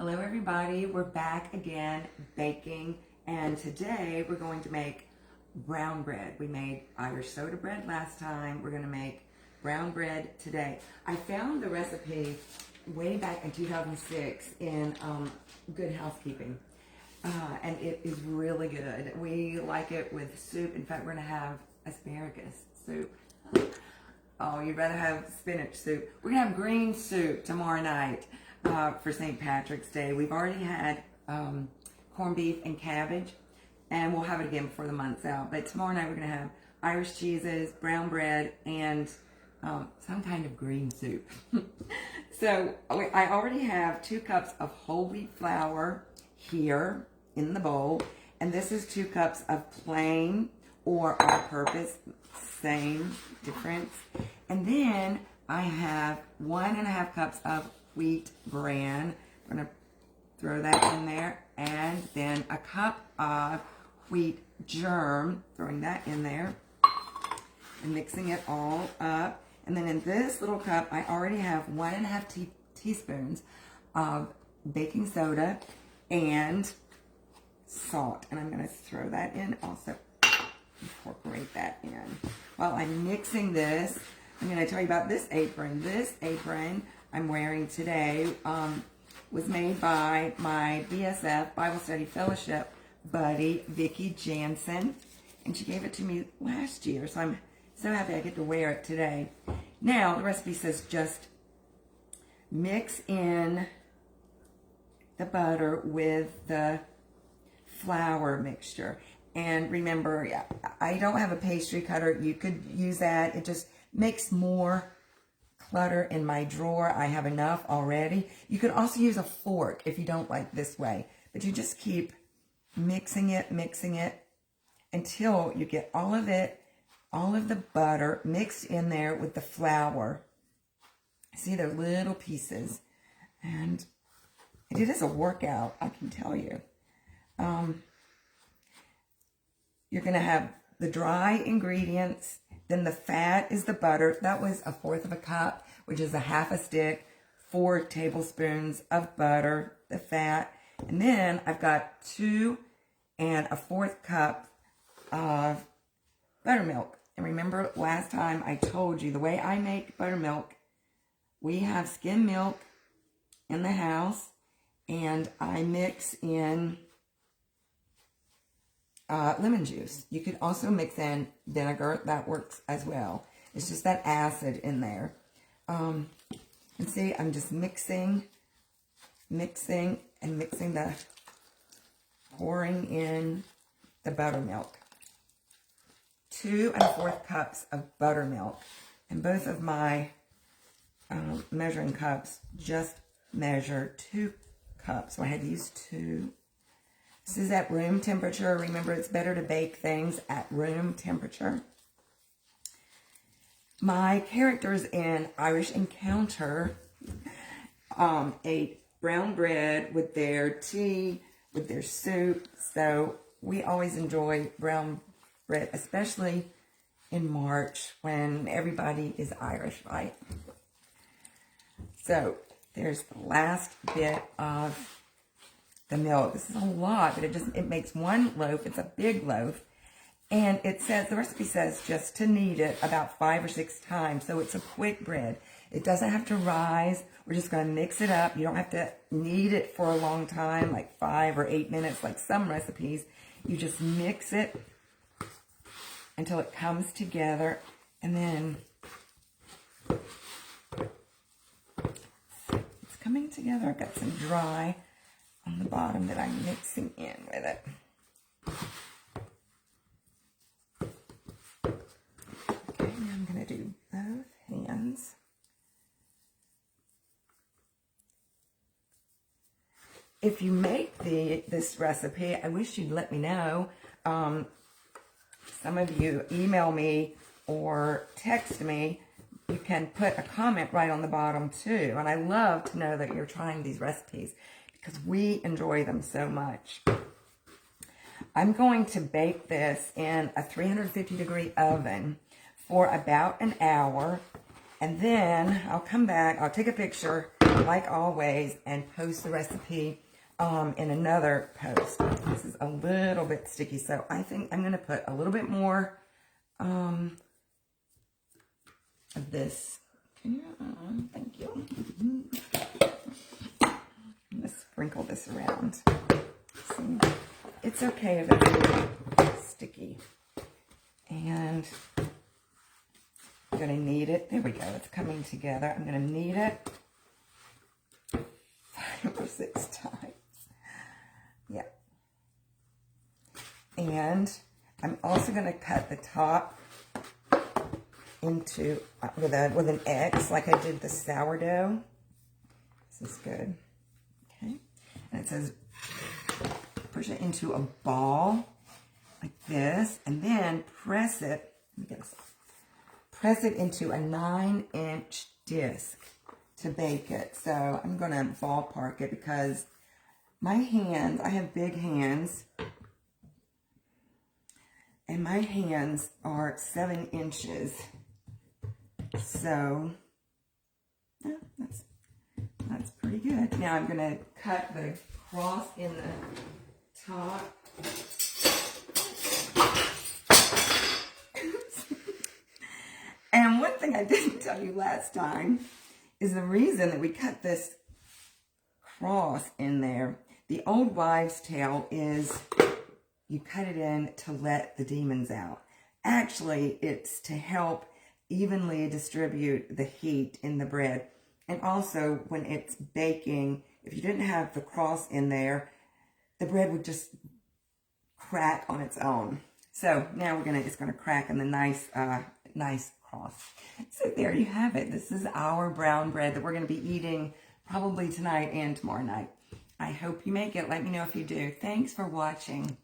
Hello everybody, we're back again baking, and today we're going to make brown bread. We made Irish soda bread last time. We're going to make brown bread today. I found the recipe way back in 2006 in Good Housekeeping, and it is really good. We like it with soup. In fact, we're going to have asparagus soup. Oh, you'd rather have spinach soup. We're going to have green soup tomorrow night. For St. Patrick's Day. We've already had corned beef and cabbage, and we'll have it again before the month's out. But tomorrow night we're going to have Irish cheeses, brown bread, and some kind of green soup. So I already have 2 cups of whole wheat flour here in the bowl, and this is 2 cups of plain or all-purpose, same difference. And then I have 1.5 cups of wheat bran. I'm going to throw that in there, and then a cup of wheat germ, throwing that in there and mixing it all up. And then in this little cup I already have 1.5 teaspoons of baking soda and salt, and I'm going to throw that in also. Incorporate that in. While I'm mixing this, I'm going to tell you about this apron. This apron I'm wearing today was made by my BSF Bible Study Fellowship buddy, Vicki Jansen, and she gave it to me last year, so I'm so happy I get to wear it today. Now, the recipe says just mix in the butter with the flour mixture. And remember, yeah, I don't have a pastry cutter. You could use that. It just makes more clutter in my drawer. I have enough already. You could also use a fork if you don't like this way, but you just keep mixing it until you get all of the butter mixed in there with the flour. See, they're little pieces, and it is a workout, I can tell you. You're going to have the dry ingredients. Then the fat is the butter. That was 1/4 cup, which is 1/2 stick, 4 tablespoons of butter, the fat. And then I've got 2 1/4 cup of buttermilk. And remember last time I told you the way I make buttermilk, we have skim milk in the house, and I mix in lemon juice. You could also mix in vinegar. That works as well. It's just that acid in there. And see, I'm just mixing, pouring in the buttermilk. 2 1/4 cups of buttermilk. And both of my measuring cups just measure 2 cups. So I had to use 2. This is at room temperature. Remember, it's better to bake things at room temperature. My characters in Irish Encounter ate brown bread with their tea, with their soup. So we always enjoy brown bread, especially in March when everybody is Irish, right? So there's the last bit of the milk. This is a lot, but it makes 1 loaf. It's a big loaf, and it says, the recipe says just to knead it about 5 or 6 times, so it's a quick bread. It doesn't have to rise. We're just going to mix it up. You don't have to knead it for a long time, like 5 or 8 minutes, like some recipes. You just mix it until it comes together, and then it's coming together. I've got some dry on the bottom that I'm mixing in with it. Okay, now I'm going to do both hands. If you make this recipe, I wish you'd let me know. Some of you email me or text me. You can put a comment right on the bottom too. And I love to know that you're trying these recipes, because we enjoy them so much. I'm going to bake this in a 350-degree oven for about an hour, and then I'll come back, I'll take a picture, like always, and post the recipe in another post. This is a little bit sticky, so I think I'm going to put a little bit more of this. Thank you. I'm going to sprinkle this around. See, it's okay if it's a little sticky. And I'm going to knead it. There we go. It's coming together. I'm going to knead it 5 or 6 times. Yeah. And I'm also going to cut the top into with an X, like I did the sourdough. This is good. Okay. And it says push it into a ball like this, and then press it. Let me get this. Press it into a 9-inch disc to bake it. So I'm going to ballpark it because my hands, I have big hands, and my hands are 7 inches. So yeah, that's pretty good. Now I'm going to cut the cross in the top. And one thing I didn't tell you last time is the reason that we cut this cross in there. The old wives' tale is you cut it in to let the demons out. Actually, it's to help evenly distribute the heat in the bread. And also, when it's baking, if you didn't have the cross in there, the bread would just crack on its own. So now it's gonna crack in the nice cross. So there you have it. This is our brown bread that we're gonna be eating probably tonight and tomorrow night. I hope you make it. Let me know if you do. Thanks for watching.